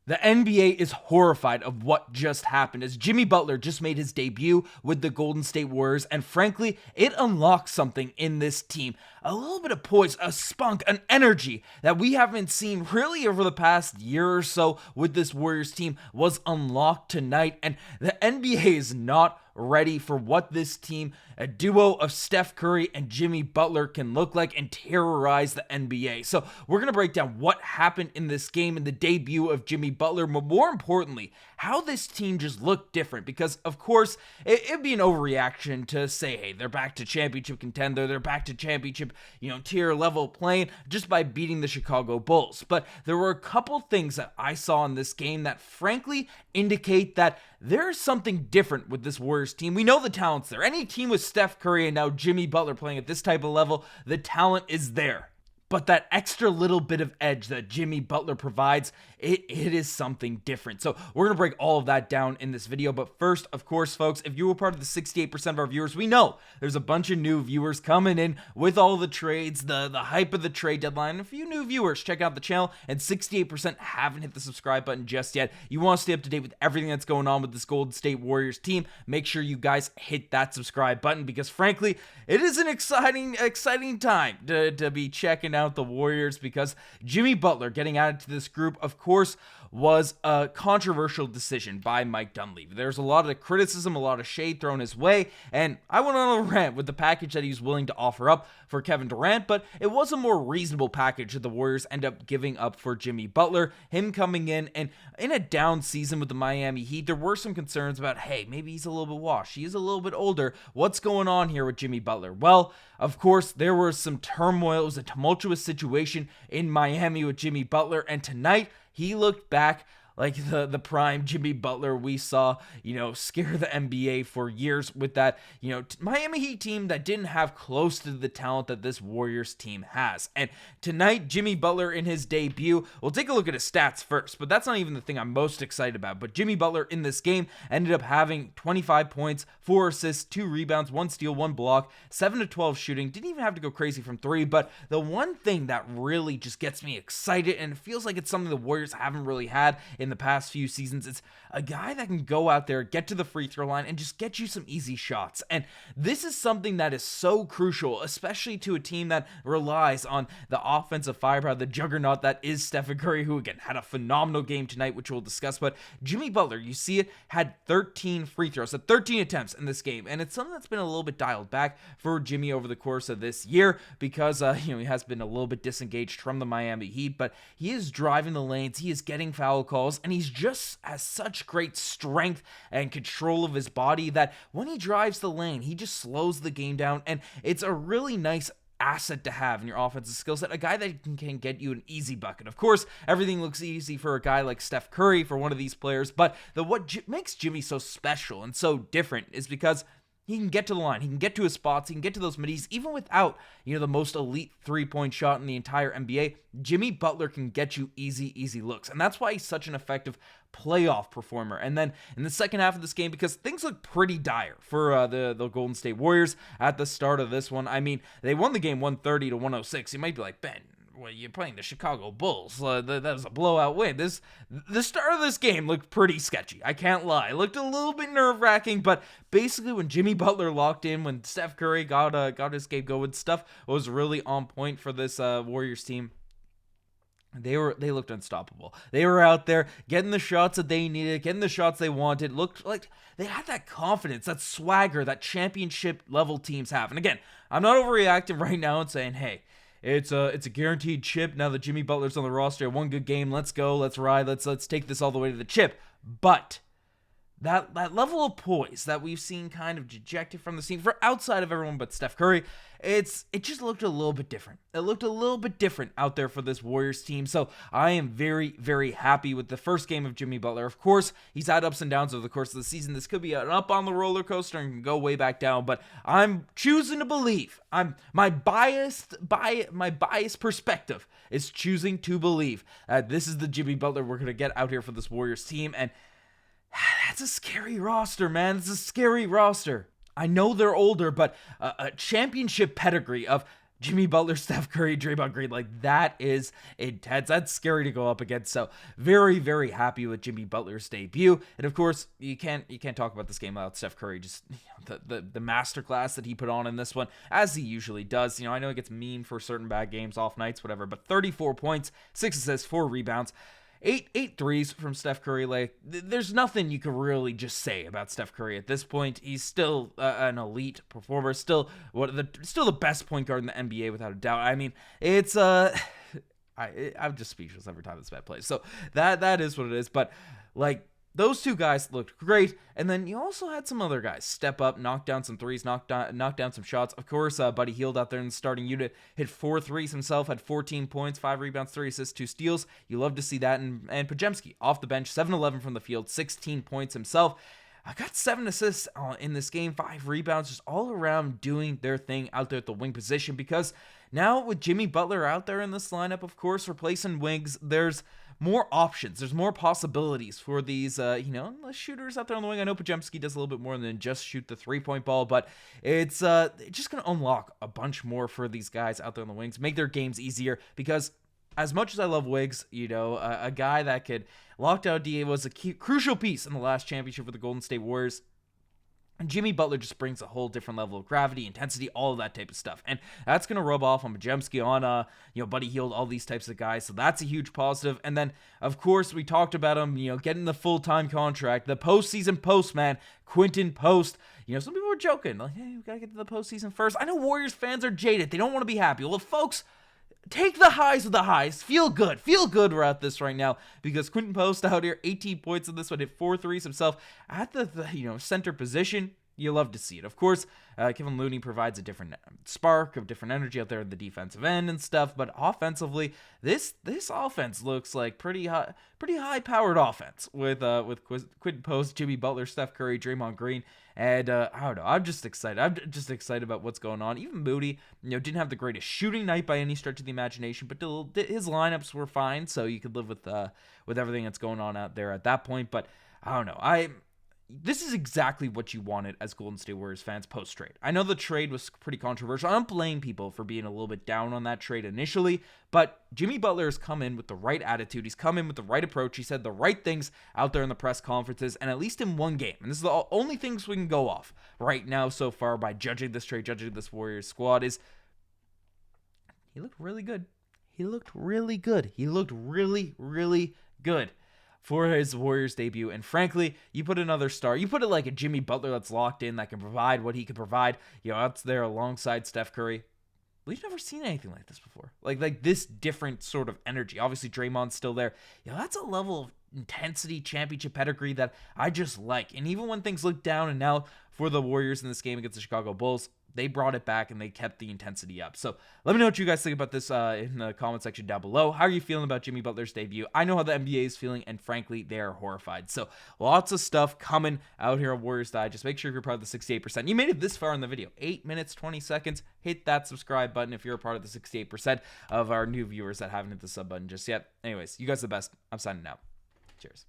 The NBA is horrified of what just happened as Jimmy Butler just made his debut with the Golden State Warriors, and frankly, it unlocks something in this team. A little bit of poise, a spunk, an energy that we haven't seen really over the past year or so with this Warriors team was unlocked tonight, and the NBA is not ready for what this team, a duo of Steph Curry and Jimmy Butler, can look like and terrorize the NBA. So we're going to break down what happened in this game and the debut of Jimmy Butler, but more importantly, how this team just looked different, because of course it'd be an overreaction to say, hey, they're back to championship contender, they're back to championship, tier level playing just by beating the Chicago Bulls. But there were a couple things that I saw in this game that frankly indicate that there's something different with this Warriors team. We know the talent's there. Any team with Steph Curry and now Jimmy Butler playing at this type of level, the talent is there. But that extra little bit of edge that Jimmy Butler provides, it is something different. So we're going to break all of that down in this video. But first, of course, folks, if you were part of the 68% of our viewers, we know there's a bunch of new viewers coming in with all the trades, the hype of the trade deadline. A few new viewers, check out the channel, and 68% haven't hit the subscribe button just yet. You want to stay up to date with everything that's going on with this Golden State Warriors team, make sure you guys hit that subscribe button, because frankly, it is an exciting time to be checking out the Warriors, because Jimmy Butler getting added to this group, of course, was a controversial decision by Mike Dunleavy. There's a lot of criticism, a lot of shade thrown his way, and I went on a rant with the package that he was willing to offer up for Kevin Durant, but it was a more reasonable package that the Warriors end up giving up for Jimmy Butler. Him coming in, and in a down season with the Miami Heat, there were some concerns about, hey, maybe he's a little bit washed, he is a little bit older, what's going on here with Jimmy Butler? Well, of course, there was some turmoil. It was a tumultuous situation in Miami with Jimmy Butler, and tonight, he looked back like the prime Jimmy Butler we saw, scare the NBA for years with that, Miami Heat team that didn't have close to the talent that this Warriors team has. And tonight, Jimmy Butler in his debut, we'll take a look at his stats first, but that's not even the thing I'm most excited about. But Jimmy Butler in this game ended up having 25 points, 4 assists, 2 rebounds, 1 steal, 1 block, 7 to 12 shooting. Didn't even have to go crazy from 3, but the one thing that really just gets me excited, and it feels like it's something the Warriors haven't really had in the past few seasons, it's a guy that can go out there, get to the free throw line, and just get you some easy shots. And this is something that is so crucial, especially to a team that relies on the offensive firepower, the juggernaut that is Steph Curry, who again had a phenomenal game tonight, which we'll discuss. But Jimmy Butler, you see it, had 13 free throws, so 13 attempts in this game, and it's something that's been a little bit dialed back for Jimmy over the course of this year, because he has been a little bit disengaged from the Miami Heat, but he is driving the lanes, he is getting foul calls, and he's just has such great strength and control of his body that when he drives the lane, he just slows the game down, and it's a really nice asset to have in your offensive skill set, a guy that can get you an easy bucket. Of course, everything looks easy for a guy like Steph Curry, for one of these players, but what makes Jimmy so special and so different is because he can get to the line, he can get to his spots, he can get to those middies, even without, the most elite three-point shot in the entire NBA. Jimmy Butler can get you easy looks, and that's why he's such an effective playoff performer. And then in the second half of this game, because things look pretty dire for the Golden State Warriors at the start of this one. I mean, they won the game 130 to 106. You might be like, Ben, well, you're playing the Chicago Bulls. That was a blowout win. The start of this game looked pretty sketchy. I can't lie. It looked a little bit nerve-wracking, but basically when Jimmy Butler locked in, when Steph Curry got his game going, stuff was really on point for this Warriors team. They looked unstoppable. They were out there getting the shots that they needed, getting the shots they wanted. Looked like they had that confidence, that swagger that championship level teams have. And again, I'm not overreacting right now and saying, hey, it's a guaranteed chip now that Jimmy Butler's on the roster. One good game, let's go, let's ride, let's take this all the way to the chip. But that level of poise that we've seen kind of dejected from the scene for outside of everyone but Steph Curry, it just looked a little bit different. It looked a little bit different out there for this Warriors team. So I am very, very happy with the first game of Jimmy Butler. Of course, he's had ups and downs over the course of the season. This could be an up on the roller coaster and can go way back down, but I'm choosing to believe. My biased perspective is choosing to believe this is the Jimmy Butler we're going to get out here for this Warriors team. And that's a scary roster, man. It's a scary roster. I know they're older, but a championship pedigree of Jimmy Butler, Steph Curry, Draymond Green, like that is intense. That's scary to go up against. So very, very happy with Jimmy Butler's debut. And of course, you can't talk about this game without Steph Curry. Just the masterclass that he put on in this one, as he usually does. I know he gets memed for certain bad games, off nights, whatever. But 34 points, 6 assists, 4 rebounds. Eight threes from Steph Curry. Like, there's nothing you could really just say about Steph Curry at this point. He's still an elite performer, still the best point guard in the NBA without a doubt. I mean, it's I'm just speechless every time this man plays. So that is what it is. But like, those two guys looked great, and then you also had some other guys step up, knock down some threes, knock down some shots. Of course, Buddy Hield out there in the starting unit hit 4 threes himself, had 14 points, 5 rebounds, 3 assists, 2 steals. You love to see that. And Podziemski off the bench, 7-11 from the field, 16 points himself. I got 7 assists in this game, 5 rebounds, just all around doing their thing out there at the wing position. Because now with Jimmy Butler out there in this lineup, of course, replacing wings, there's more options. There's more possibilities for these, shooters out there on the wing. I know Podziemski does a little bit more than just shoot the 3-point ball, but it's just going to unlock a bunch more for these guys out there on the wings, make their games easier. Because as much as I love Wiggs, a guy that could lock down DA was a crucial piece in the last championship for the Golden State Warriors. And Jimmy Butler just brings a whole different level of gravity, intensity, all of that type of stuff. And that's going to rub off on Podziemski, on Buddy Hield, all these types of guys. So that's a huge positive. And then, of course, we talked about him, getting the full-time contract, the postseason postman, Quinten Post. Some people were joking, like, hey, we got to get to the postseason first. I know Warriors fans are jaded. They don't want to be happy. Well, folks, take the highs with the highs. Feel good we're at this right now, because Quinten Post out here, 18 points in this one, hit 4 threes himself at the center position. You love to see it. Of course, Kevon Looney provides a different spark of different energy out there at the defensive end and stuff. But offensively, this offense looks like pretty high powered offense with Quinten Post, Jimmy Butler, Steph Curry, Draymond Green, and I don't know. I'm just excited. I'm just excited about what's going on. Even Moody, didn't have the greatest shooting night by any stretch of the imagination, but his lineups were fine, so you could live with everything that's going on out there at that point. But I don't know. This is exactly what you wanted as Golden State Warriors fans post-trade. I know the trade was pretty controversial. I don't blame people for being a little bit down on that trade initially, but Jimmy Butler has come in with the right attitude. He's come in with the right approach. He said the right things out there in the press conferences, and at least in one game. And this is the only things we can go off right now so far by judging this trade, judging this Warriors squad, is he looked really good. He looked really good. He looked really, really good for his Warriors debut. And frankly, you put another star, you put it like a Jimmy Butler that's locked in, that can provide what he can provide, out there alongside Steph Curry. We've never seen anything like this before. Like this different sort of energy. Obviously, Draymond's still there. That's a level of intensity, championship pedigree that I just like. And even when things look down and out for the Warriors in this game against the Chicago Bulls, they brought it back and they kept the intensity up. So let me know what you guys think about this in the comment section down below. How are you feeling about Jimmy Butler's debut? I know how the NBA is feeling, and frankly, they are horrified. So lots of stuff coming out here on Warriors Die. Just make sure if you're part of the 68%. You made it this far in the video, 8 minutes, 20 seconds. Hit that subscribe button if you're a part of the 68% of our new viewers that haven't hit the sub button just yet. Anyways, you guys are the best. I'm signing out. Cheers.